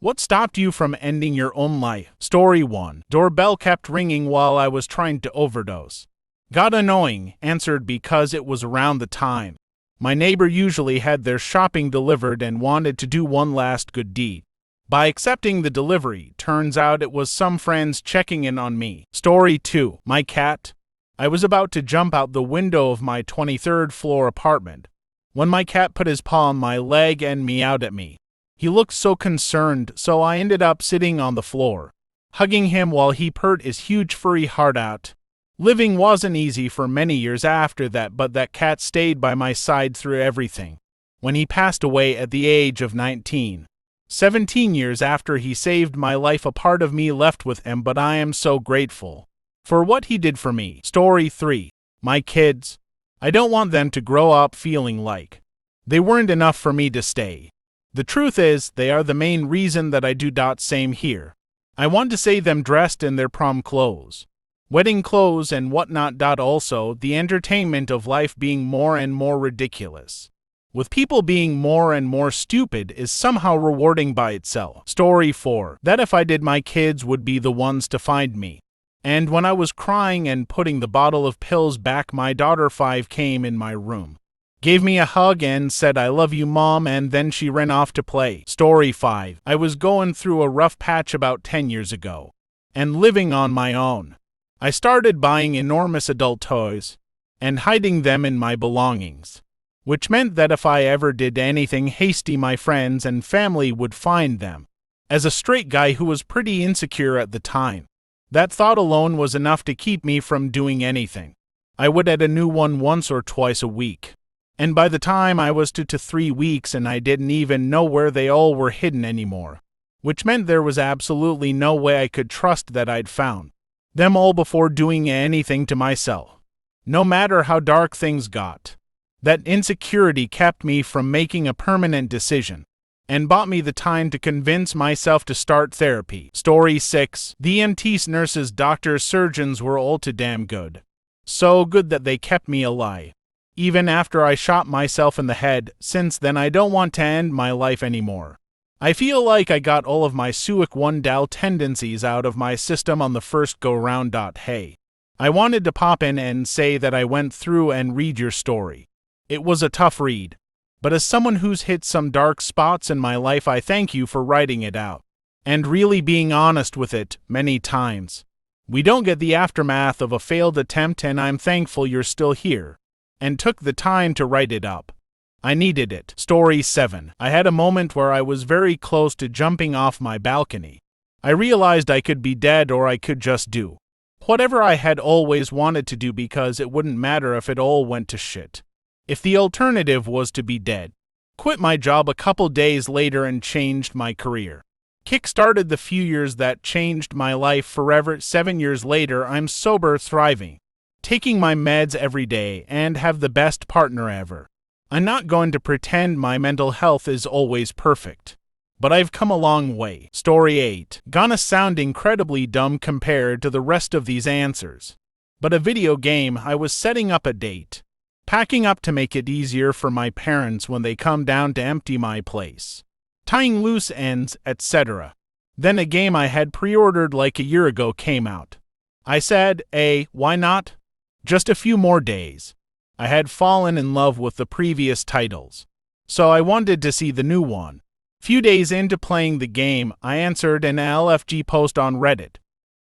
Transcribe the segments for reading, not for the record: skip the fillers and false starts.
What stopped you from ending your own life? Story 1. Doorbell kept ringing while I was trying to overdose. Got annoying, answered because it was around the time my neighbor usually had their shopping delivered and wanted to do one last good deed. By accepting the delivery, turns out it was some friends checking in on me. Story 2. My cat. I was about to jump out the window of my 23rd floor apartment when my cat put his paw on my leg and meowed at me. He looked so concerned, so I ended up sitting on the floor, hugging him while he purred his huge furry heart out. Living wasn't easy for many years after that, but that cat stayed by my side through everything. When he passed away at the age of 19, 17 years after he saved my life, a part of me left with him, but I am so grateful for what he did for me. Story 3. My kids. I don't want them to grow up feeling like they weren't enough for me to stay. The truth is, they are the main reason that I do. Same here. I want to see them dressed in their prom clothes, wedding clothes and whatnot. Also, the entertainment of life being more and more ridiculous, with people being more and more stupid, is somehow rewarding by itself. Story 4. That if I did, my kids would be the ones to find me. And when I was crying and putting the bottle of pills back, my daughter 5 came in my room, gave me a hug and said, "I love you, Mom," and then she ran off to play. Story 5. I was going through a rough patch about 10 years ago, and living on my own. I started buying enormous adult toys and hiding them in my belongings, which meant that if I ever did anything hasty, my friends and family would find them. As a straight guy who was pretty insecure at the time, that thought alone was enough to keep me from doing anything. I would add a new one once or twice a week, and by the time I was 2 to 3 weeks and I didn't even know where they all were hidden anymore, which meant there was absolutely no way I could trust that I'd found them all before doing anything to myself. No matter how dark things got, that insecurity kept me from making a permanent decision and bought me the time to convince myself to start therapy. Story 6. The EMTs, nurses, doctors, surgeons were all too damn good. So good that they kept me alive, even after I shot myself in the head. Since then, I don't want to end my life anymore. I feel like I got all of my suicidal tendencies out of my system on the first go-round. Hey, I wanted to pop in and say that I went through and read your story. It was a tough read, but as someone who's hit some dark spots in my life, I thank you for writing it out and really being honest with it. Many times we don't get the aftermath of a failed attempt, and I'm thankful you're still here and took the time to write it up. I needed it. Story 7. I had a moment where I was very close to jumping off my balcony. I realized I could be dead, or I could just do whatever I had always wanted to do, because it wouldn't matter if it all went to shit. If the alternative was to be dead. Quit my job a couple days later and changed my career. Kick-started the few years that changed my life forever. 7 years later, I'm sober, thriving, taking my meds every day, and have the best partner ever. I'm not going to pretend my mental health is always perfect, but I've come a long way. Story 8. Gonna sound incredibly dumb compared to the rest of these answers, but a video game. I was setting up a date, packing up to make it easier for my parents when they come down to empty my place, tying loose ends, etc. Then a game I had pre-ordered like a year ago came out. I said, why not? Just a few more days. I had fallen in love with the previous titles, so I wanted to see the new one. Few days into playing the game, I answered an LFG post on Reddit,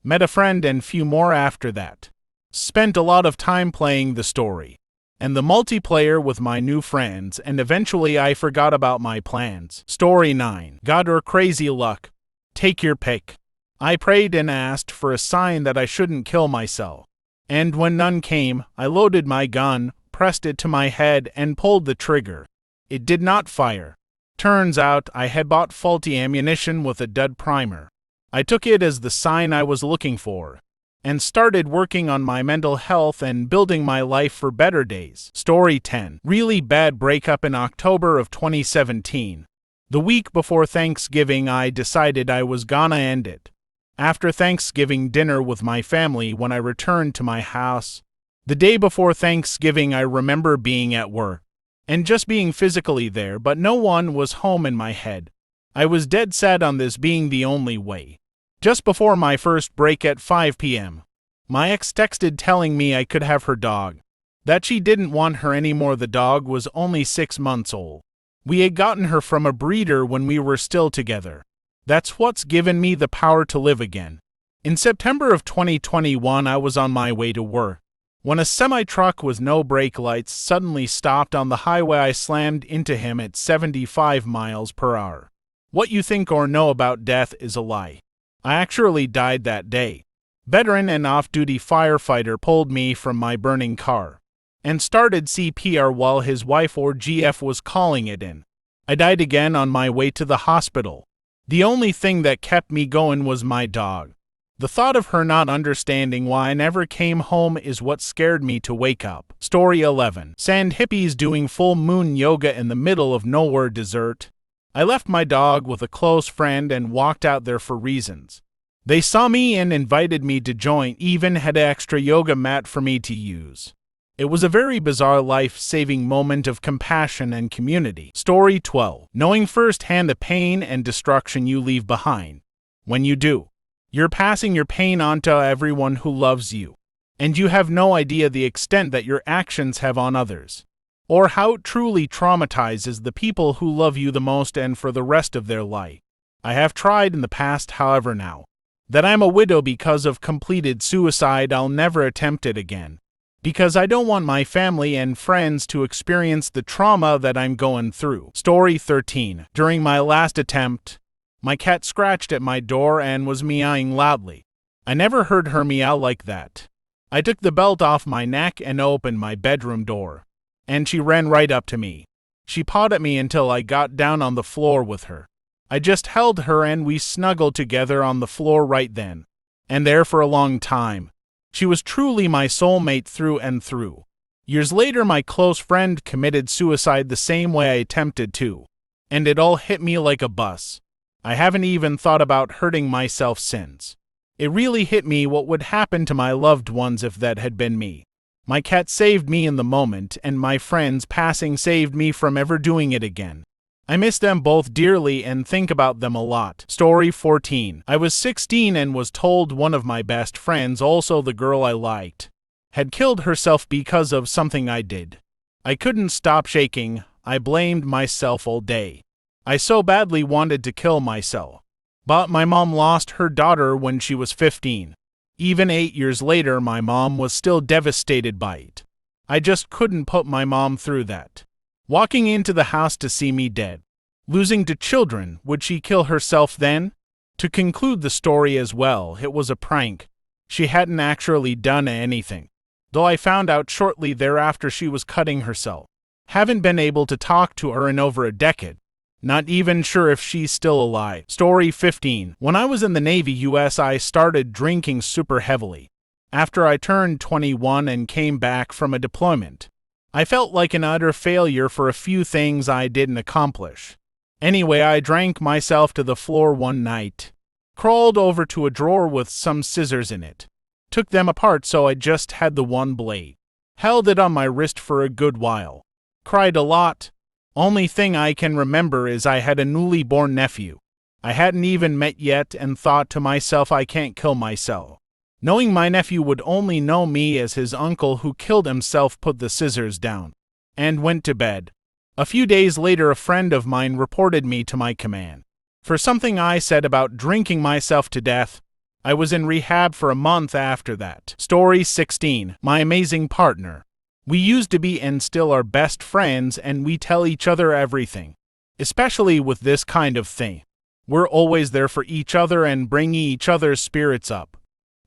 met a friend, and few more after that. Spent a lot of time playing the story and the multiplayer with my new friends, and eventually I forgot about my plans. Story 9. God or crazy luck. Take your pick. I prayed and asked for a sign that I shouldn't kill myself, and when none came, I loaded my gun, pressed it to my head, and pulled the trigger. It did not fire. Turns out I had bought faulty ammunition with a dud primer. I took it as the sign I was looking for, and started working on my mental health and building my life for better days. Story 10. Really bad breakup in October of 2017. The week before Thanksgiving, I decided I was gonna end it. After Thanksgiving dinner with my family, when I returned to my house, the day before Thanksgiving, I remember being at work and just being physically there, but no one was home in my head. I was dead set on this being the only way. Just before my first break at 5 p.m., my ex texted telling me I could have her dog. That she didn't want her anymore. The dog was only 6 months old. We had gotten her from a breeder when we were still together. That's what's given me the power to live again. In September of 2021, I was on my way to work when a semi-truck with no brake lights suddenly stopped on the highway. I slammed into him at 75 miles per hour. What you think or know about death is a lie. I actually died that day. Veteran and off-duty firefighter pulled me from my burning car and started CPR while his wife or GF was calling it in. I died again on my way to the hospital. The only thing that kept me going was my dog. The thought of her not understanding why I never came home is what scared me to wake up. Story 11. Sand hippies doing full moon yoga in the middle of nowhere desert. I left my dog with a close friend and walked out there for reasons. They saw me and invited me to join, even had an extra yoga mat for me to use. It was a very bizarre life-saving moment of compassion and community. Story 12. Knowing firsthand the pain and destruction you leave behind. When you do, you're passing your pain on to everyone who loves you, and you have no idea the extent that your actions have on others, or how it truly traumatizes the people who love you the most and for the rest of their life. I have tried in the past, however, now that I'm a widow because of completed suicide, I'll never attempt it again, because I don't want my family and friends to experience the trauma that I'm going through. Story 13. During my last attempt, my cat scratched at my door and was meowing loudly. I never heard her meow like that. I took the belt off my neck and opened my bedroom door, and she ran right up to me. She pawed at me until I got down on the floor with her. I just held her and we snuggled together on the floor right then and there for a long time. She was truly my soulmate through and through. Years later, my close friend committed suicide the same way I attempted to, and it all hit me like a bus. I haven't even thought about hurting myself since. It really hit me what would happen to my loved ones if that had been me. My cat saved me in the moment, and my friend's passing saved me from ever doing it again. I miss them both dearly and think about them a lot. Story 14. I was 16 and was told one of my best friends, also the girl I liked, had killed herself because of something I did. I couldn't stop shaking. I blamed myself all day. I so badly wanted to kill myself. But my mom lost her daughter when she was 15. Even 8 years later, my mom was still devastated by it. I just couldn't put my mom through that. Walking into the house to see me dead, losing to children, would she kill herself then? To conclude the story as well, it was a prank. She hadn't actually done anything, though I found out shortly thereafter she was cutting herself. Haven't been able to talk to her in over a decade. Not even sure if she's still alive. Story 15. When I was in the Navy US, I started drinking super heavily. After I turned 21 and came back from a deployment, I felt like an utter failure for a few things I didn't accomplish. Anyway, I drank myself to the floor one night, crawled over to a drawer with some scissors in it, took them apart so I just had the one blade, held it on my wrist for a good while, cried a lot. Only thing I can remember is I had a newly born nephew I hadn't even met yet and thought to myself, I can't kill myself. Knowing my nephew would only know me as his uncle who killed himself, put the scissors down and went to bed. A few days later, a friend of mine reported me to my command for something I said about drinking myself to death. I was in rehab for a month after that. Story 16. My amazing partner. We used to be and still are best friends, and we tell each other everything, especially with this kind of thing. We're always there for each other and bringing each other's spirits up.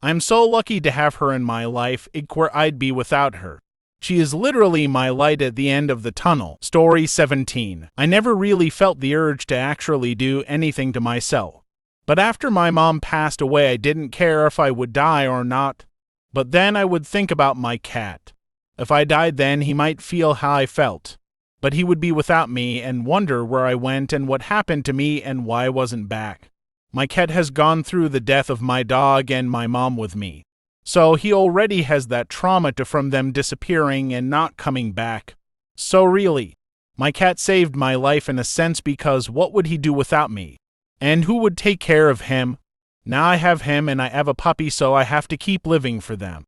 I'm so lucky to have her in my life. Where I'd be without her. She is literally my light at the end of the tunnel. Story 17. I never really felt the urge to actually do anything to myself. But after my mom passed away, I didn't care if I would die or not. But then I would think about my cat. If I died then, he might feel how I felt. But he would be without me and wonder where I went and what happened to me and why I wasn't back. My cat has gone through the death of my dog and my mom with me, so he already has that trauma from them disappearing and not coming back. So really, My cat saved my life in a sense because what would he do without me? And who would take care of him? Now I have him and I have a puppy, so I have to keep living for them.